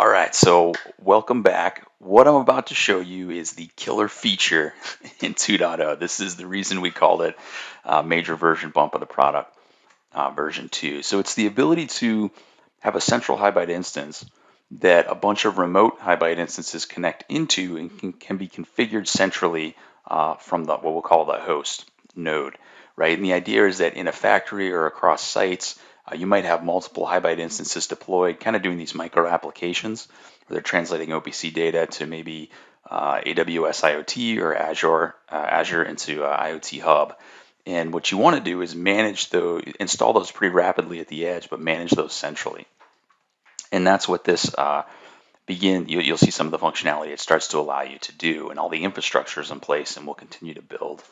All right, so welcome back. What I'm about to show you is the killer feature in 2.0. This is the reason we called it major version bump of the product, version 2. So it's the ability to have a central HighByte instance that a bunch of remote HighByte instances connect into and can be configured centrally from what we'll call the host node, right? And the idea is that in a factory or across sites, you might have multiple HighByte instances deployed, kind of doing these micro applications where they're translating OPC data to maybe AWS IoT or Azure into IoT Hub. And what you want to do is install those pretty rapidly at the edge, but manage those centrally. And that's what this you'll see some of the functionality it starts to allow you to do, and all the infrastructure is in place, and we'll continue to build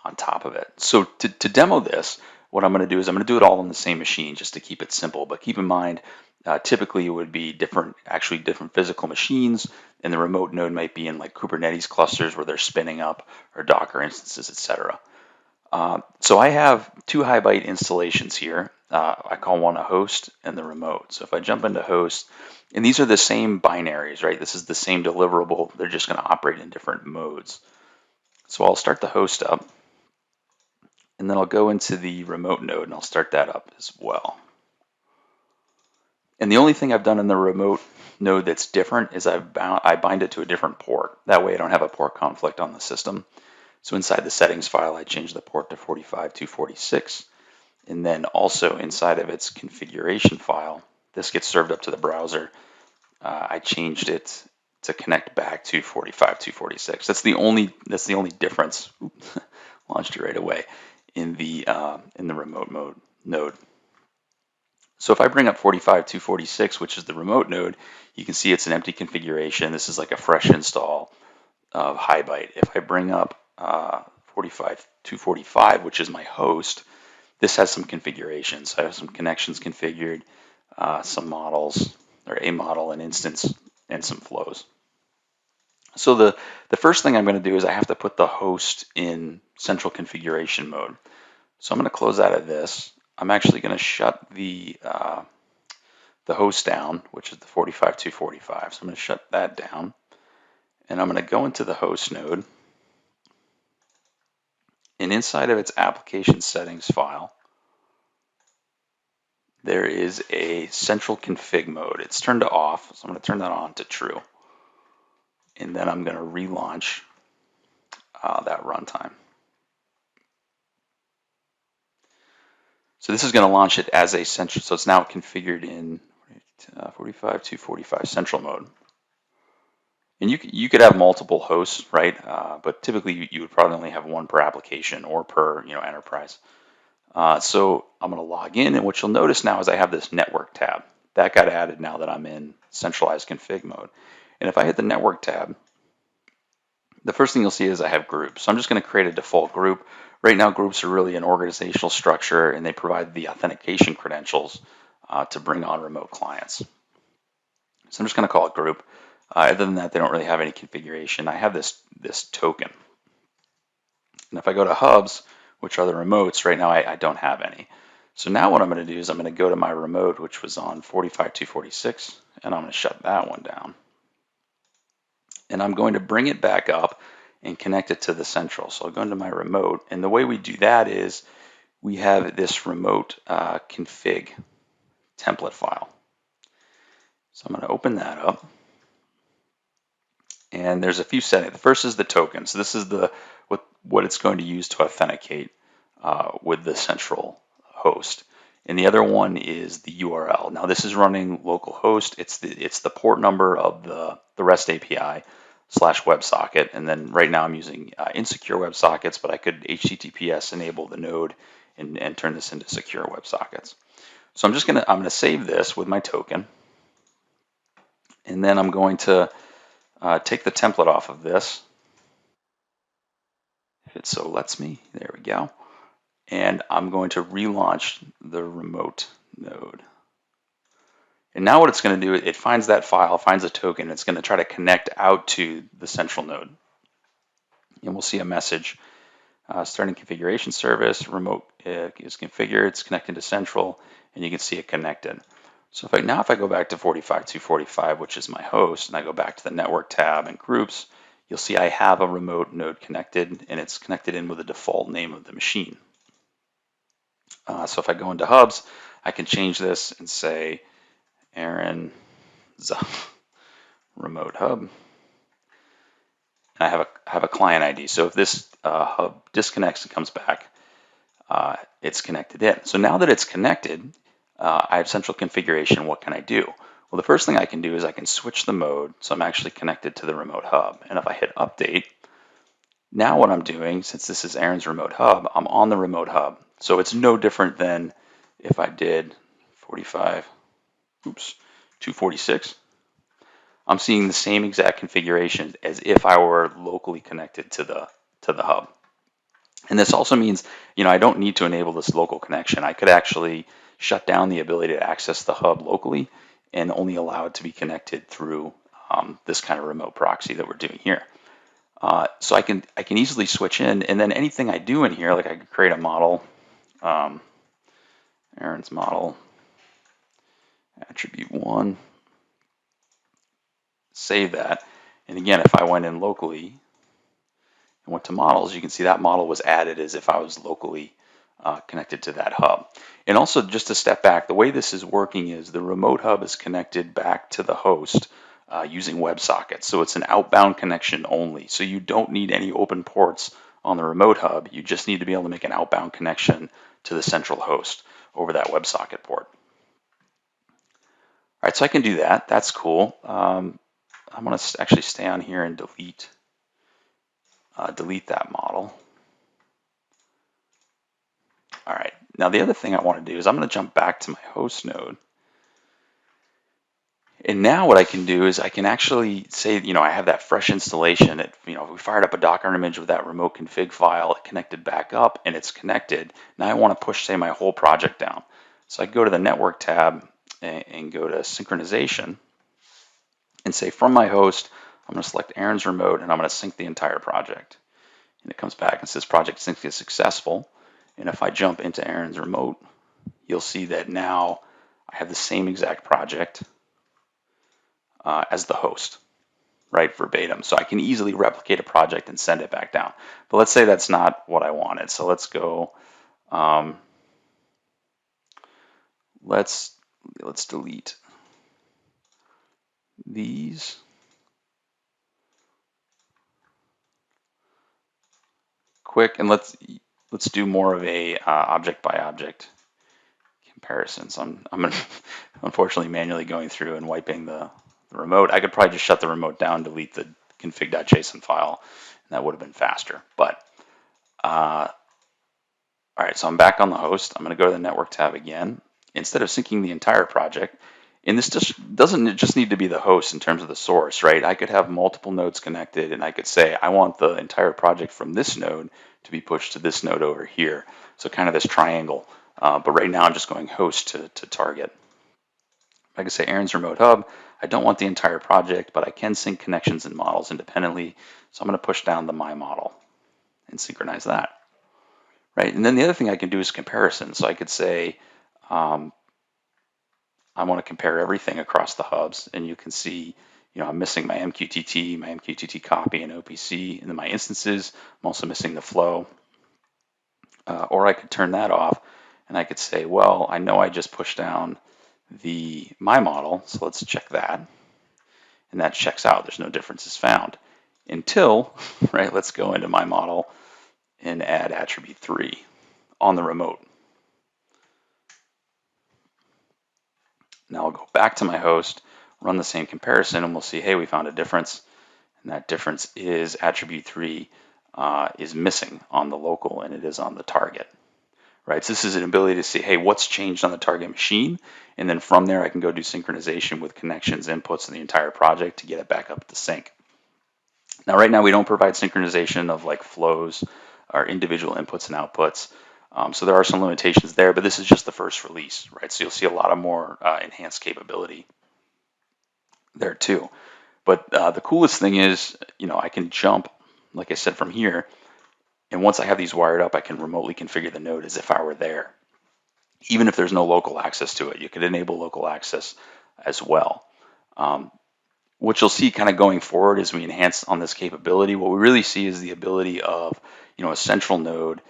on top of it. So to demo this, what I'm going to do is I'm going to do it all on the same machine just to keep it simple. But keep in mind, typically it would be different physical machines, and the remote node might be in like Kubernetes clusters where they're spinning up, or Docker instances, etc. So I have two HighByte installations here. I call one a host and the remote. So if I jump into host, and these are the same binaries, right? This is the same deliverable. They're just going to operate in different modes. So I'll start the host up, and then I'll go into the remote node and I'll start that up as well. And the only thing I've done in the remote node that's different is I bind it to a different port. That way I don't have a port conflict on the system. So inside the settings file, I changed the port to 45246. And then also inside of its configuration file, this gets served up to the browser. I changed it to connect back to 45246. That's the only difference. Launched it right away in the remote node. So if I bring up 45246, which is the remote node, you can see it's an empty configuration. This is like a fresh install of HighByte. If I bring up 45245, which is my host, this has some configurations. I have some connections configured, some models, or a model, an instance, and some flows. So the first thing I'm going to do is I have to put the host in central configuration mode. So I'm going to close out of this. I'm actually going to shut the host down, which is the 45245. So I'm going to shut that down, and I'm going to go into the host node. And inside of its application settings file, there is a central config mode. It's turned to off, so I'm going to turn that on to true. And then I'm going to relaunch that runtime. So this is going to launch it as a central, so it's now configured in 45245 central mode. And you could have multiple hosts, right? But typically you would probably only have one per application or per enterprise. So I'm going to log in, and what you'll notice now is I have this network tab. That got added now that I'm in centralized config mode. And if I hit the network tab, the first thing you'll see is I have groups. So I'm just going to create a default group. Right now, groups are really an organizational structure, and they provide the authentication credentials to bring on remote clients. So I'm just going to call it group. Other than that, they don't really have any configuration. I have this token. And if I go to hubs, which are the remotes, right now I don't have any. So now what I'm going to do is I'm going to go to my remote, which was on 45246, and I'm going to shut that one down. And I'm going to bring it back up and connect it to the central. So I'll go into my remote, and the way we do that is we have this remote config template file. So I'm going to open that up, and there's a few settings. The first is the token. So this is what it's going to use to authenticate with the central host. And the other one is the URL. Now this is running localhost. It's the port number of the REST API / WebSocket. And then right now I'm using insecure WebSockets, but I could HTTPS enable the node and turn this into secure WebSockets. So I'm gonna save this with my token, and then I'm going to take the template off of this, if it so lets me. There we go. And I'm going to relaunch the remote node. And now what it's going to do, it finds that file, finds a token, it's going to try to connect out to the central node. And we'll see a message, starting configuration service, remote is configured, it's connected to central, and you can see it connected. So if I go back to 45.245, which is my host, and I go back to the network tab and groups, you'll see I have a remote node connected, and it's connected in with the default name of the machine. So if I go into hubs, I can change this and say Aron remote hub. And I have a client ID. So if this hub disconnects and comes back, it's connected in. So now that it's connected, I have central configuration. What can I do? Well, the first thing I can do is I can switch the mode, so I'm actually connected to the remote hub. And if I hit update, now what I'm doing, since this is Aron's remote hub, I'm on the remote hub. So it's no different than if I did 246. I'm seeing the same exact configuration as if I were locally connected to the hub. And this also means, I don't need to enable this local connection. I could actually shut down the ability to access the hub locally and only allow it to be connected through this kind of remote proxy that we're doing here. So I can easily switch in, and then anything I do in here, like I could create a model, Aron's model, attribute 1, save that. And again, if I went in locally and went to models, you can see that model was added as if I was locally connected to that hub. And also, just to step back, the way this is working is the remote hub is connected back to the host using WebSockets. So it's an outbound connection only. So you don't need any open ports on the remote hub. You just need to be able to make an outbound connection to the central host over that WebSocket port. All right, so I can do that. That's cool. I'm going to actually stay on here and delete that model. All right, now the other thing I want to do is I'm going to jump back to my host node. And now what I can do is I can actually say, I have that fresh installation. We fired up a Docker image with that remote config file, it connected back up, and it's connected. Now I want to push, say, my whole project down. So I go to the network tab and go to synchronization and say from my host, I'm going to select Aron's remote and I'm going to sync the entire project. And it comes back and says project sync is successful. And if I jump into Aron's remote, you'll see that now I have the same exact project as the host, right, verbatim. So I can easily replicate a project and send it back down. But let's say that's not what I wanted. So let's go, let's delete these. Quick, and let's do more of a object by object comparison. So I'm unfortunately manually going through and wiping the remote. I could probably just shut the remote down, delete the config.json file, and that would have been faster. But all right, so I'm back on the host. I'm going to go to the network tab again. Instead of syncing the entire project, and this just doesn't just need to be the host in terms of the source, right? I could have multiple nodes connected, and I could say I want the entire project from this node to be pushed to this node over here. So kind of this triangle. But right now I'm just going host to target. I can say Aron's remote hub. I don't want the entire project, but I can sync connections and models independently. So I'm going to push down the my model and synchronize that. Right, and then the other thing I can do is comparison. So I could say I want to compare everything across the hubs, and you can see, I'm missing my MQTT copy, and OPC, and then my instances. I'm also missing the flow. Or I could turn that off, and I could say, well, I know I just pushed down my model, so let's check that, and that checks out. There's no differences found until, right? Let's go into my model and add attribute 3 on the remote. Now I'll go back to my host, run the same comparison, and we'll see, hey, we found a difference. And that difference is attribute 3 is missing on the local, and it is on the target. Right, so this is an ability to see, hey, what's changed on the target machine? And then from there, I can go do synchronization with connections, inputs in the entire project to get it back up to sync. Now, right now, we don't provide synchronization of like flows or individual inputs and outputs. So there are some limitations there, but this is just the first release, right? So you'll see a lot of more enhanced capability there too. But the coolest thing is, I can jump, like I said, from here. And once I have these wired up, I can remotely configure the node as if I were there. even if there's no local access to it. You could enable local access as well. Um, what you'll see kind of going forward as we enhance on this capability, what we really see is the ability of, a central node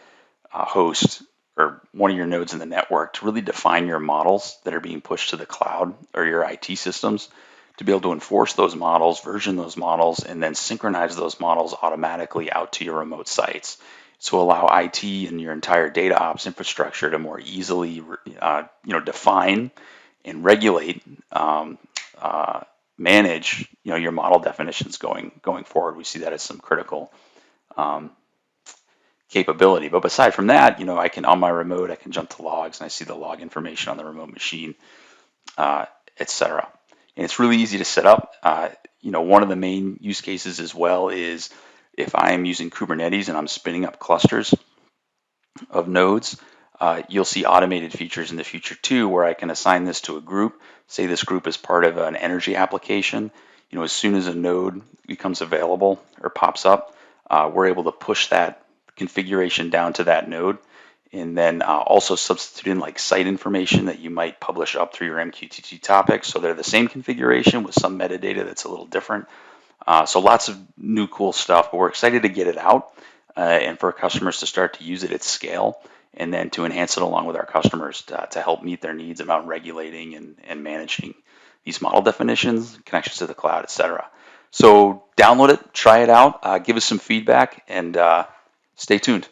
host or one of your nodes in the network to really define your models that are being pushed to the cloud or your IT systems, to be able to enforce those models, version those models, and then synchronize those models automatically out to your remote sites. So allow IT and your entire data ops infrastructure to more easily, define and regulate, manage, your model definitions going forward. We see that as some critical um, capability. But aside from that, I can, on my remote, I can jump to logs and I see the log information on the remote machine, etc. And it's really easy to set up. One of the main use cases as well is if I'm using Kubernetes and I'm spinning up clusters of nodes, you'll see automated features in the future too, where I can assign this to a group. Say this group is part of an energy application. As soon as a node becomes available or pops up, we're able to push that configuration down to that node, and then also substitute in like site information that you might publish up through your MQTT topics. So they're the same configuration with some metadata that's a little different. So lots of new cool stuff, but we're excited to get it out and for our customers to start to use it at scale, and then to enhance it along with our customers to help meet their needs about regulating and managing these model definitions, connections to the cloud, etc. So download it, try it out, give us some feedback, and stay tuned.